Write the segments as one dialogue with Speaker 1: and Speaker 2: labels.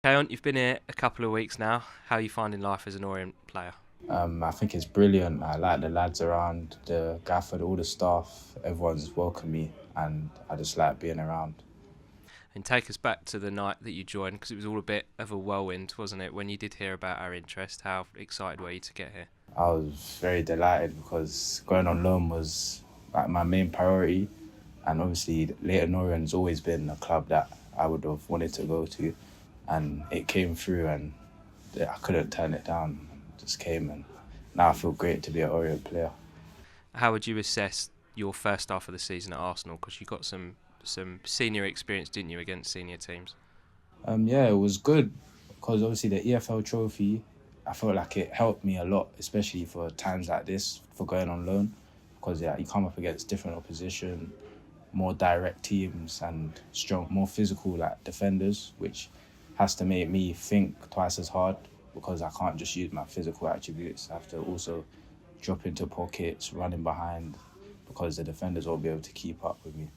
Speaker 1: Khayon, you've been here a couple of weeks now. How are you finding life as an Orient player?
Speaker 2: I think it's brilliant. I like the lads around, the gaffer, all the staff. Everyone's welcomed me, and I just like being around.
Speaker 1: And take us back to the night that you joined, because it was all a bit of a whirlwind, wasn't it? When you did hear about our interest, how excited were you to get here?
Speaker 2: I was very delighted because going on loan was like my main priority, and obviously Leighton Orient's always been a club that I would have wanted to go to, and it came through, and I couldn't turn it down. It just came, and now I feel great to be an Orient player.
Speaker 1: How would you assess your first half of the season at Arsenal? Because you got some senior experience, didn't you, against senior teams?
Speaker 2: Yeah, it was good because obviously the EFL trophy, I felt like it helped me a lot, especially for times like this, for going on loan. Because yeah, you come up against different opposition, more direct teams and strong, more physical like defenders, which has to make me think twice as hard because I can't just use my physical attributes. I have to also drop into pockets, running behind, because the defenders won't be able to keep up with me.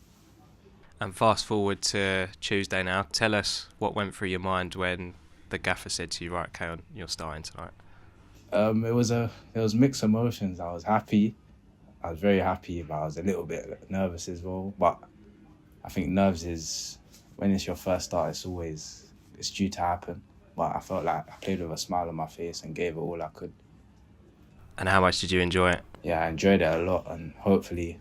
Speaker 1: And fast forward to Tuesday now. Tell us what went through your mind when the gaffer said to you, right, Khayon, you're starting tonight.
Speaker 2: It was mixed emotions. I was happy. I was very happy, but I was a little bit nervous as well. But I think nerves is when it's your first start. It's due to happen. But I felt like I played with a smile on my face and gave it all I could.
Speaker 1: And how much did you enjoy it?
Speaker 2: Yeah, I enjoyed it a lot, and hopefully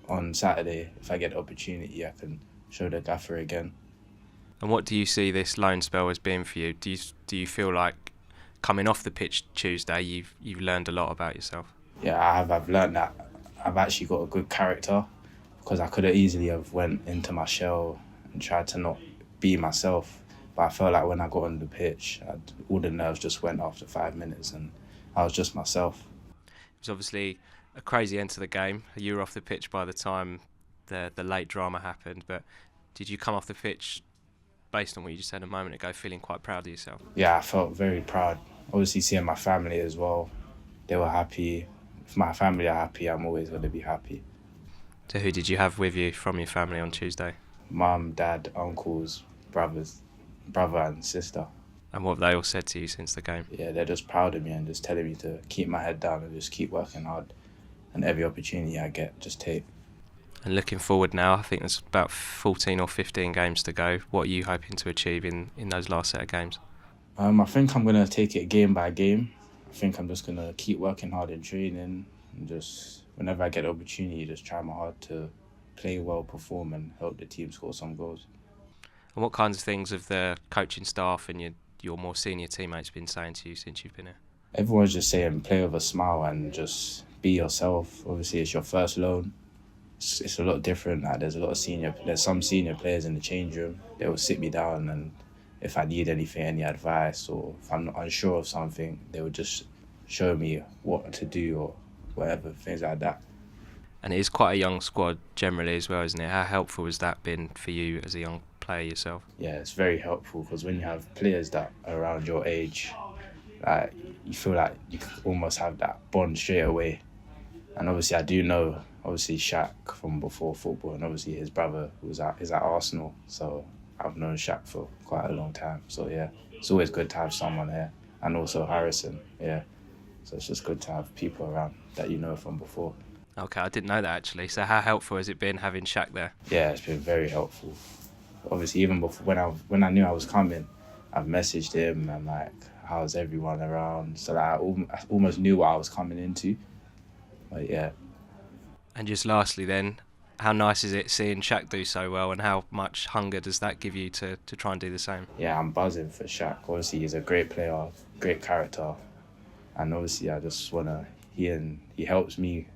Speaker 2: on Saturday, if I get the opportunity, I can show the gaffer again.
Speaker 1: And what do you see this loan spell as being for you? Do you feel like coming off the pitch Tuesday, you've learned a lot about yourself?
Speaker 2: Yeah, I have. I've learned that I've actually got a good character because I could have easily have went into my shell and tried to not be myself. But I felt like when I got on the pitch, all the nerves just went after 5 minutes, and I was just myself.
Speaker 1: It was obviously a crazy end to the game. You were off the pitch by the time the late drama happened, but did you come off the pitch based on what you just said a moment ago, feeling quite proud of yourself?
Speaker 2: Yeah, I felt very proud. Obviously, seeing my family as well, they were happy. If my family are happy, I'm always going to be happy.
Speaker 1: So who did you have with you from your family on Tuesday?
Speaker 2: Mum, dad, uncles, brothers, brother and sister.
Speaker 1: And what have they all said to you since the game?
Speaker 2: Yeah, they're just proud of me and just telling me to keep my head down and just keep working hard. And every opportunity I get, just take.
Speaker 1: And looking forward now, I think there's about 14 or 15 games to go. What are you hoping to achieve in those last set of games?
Speaker 2: I think I'm going to take it game by game. I think I'm just going to keep working hard in training and just, whenever I get the opportunity, just try my hard to play well, perform and help the team score some goals.
Speaker 1: And what kinds of things have the coaching staff and your more senior teammates been saying to you since you've been here?
Speaker 2: Everyone's just saying play with a smile and just be yourself. Obviously, it's your first loan. It's a lot different. Like, there's some senior players in the change room. They will sit me down, and if I need anything, any advice, or if I'm not unsure of something, they would just show me what to do or whatever, things like that.
Speaker 1: And it is quite a young squad generally as well, isn't it? How helpful has that been for you as a young player yourself?
Speaker 2: Yeah, it's very helpful because when you have players that are around your age, like you feel like you almost have that bond straight away. And obviously, I do know obviously Shaq from before football, and obviously his brother is at Arsenal, so I've known Shaq for quite a long time. So yeah, it's always good to have someone here, and also Harrison. Yeah, so it's just good to have people around that you know from before.
Speaker 1: Okay, I didn't know that actually. So how helpful has it been having Shaq there?
Speaker 2: Yeah, it's been very helpful. Obviously, even before when I knew I was coming, I've messaged him and like, how's everyone around? So like, I almost knew what I was coming into. But yeah.
Speaker 1: And just lastly then, how nice is it seeing Shaq do so well, and how much hunger does that give you to try and do the same?
Speaker 2: Yeah, I'm buzzing for Shaq. Obviously, he's a great player, great character. And obviously, I just want to, he helps me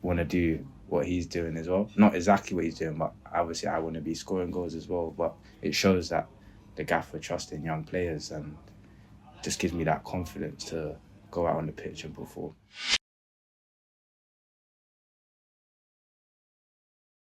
Speaker 2: want to do what he's doing as well. Not exactly what he's doing, but obviously I want to be scoring goals as well. But it shows that the gaffer trusts in young players and just gives me that confidence to go out on the pitch and perform.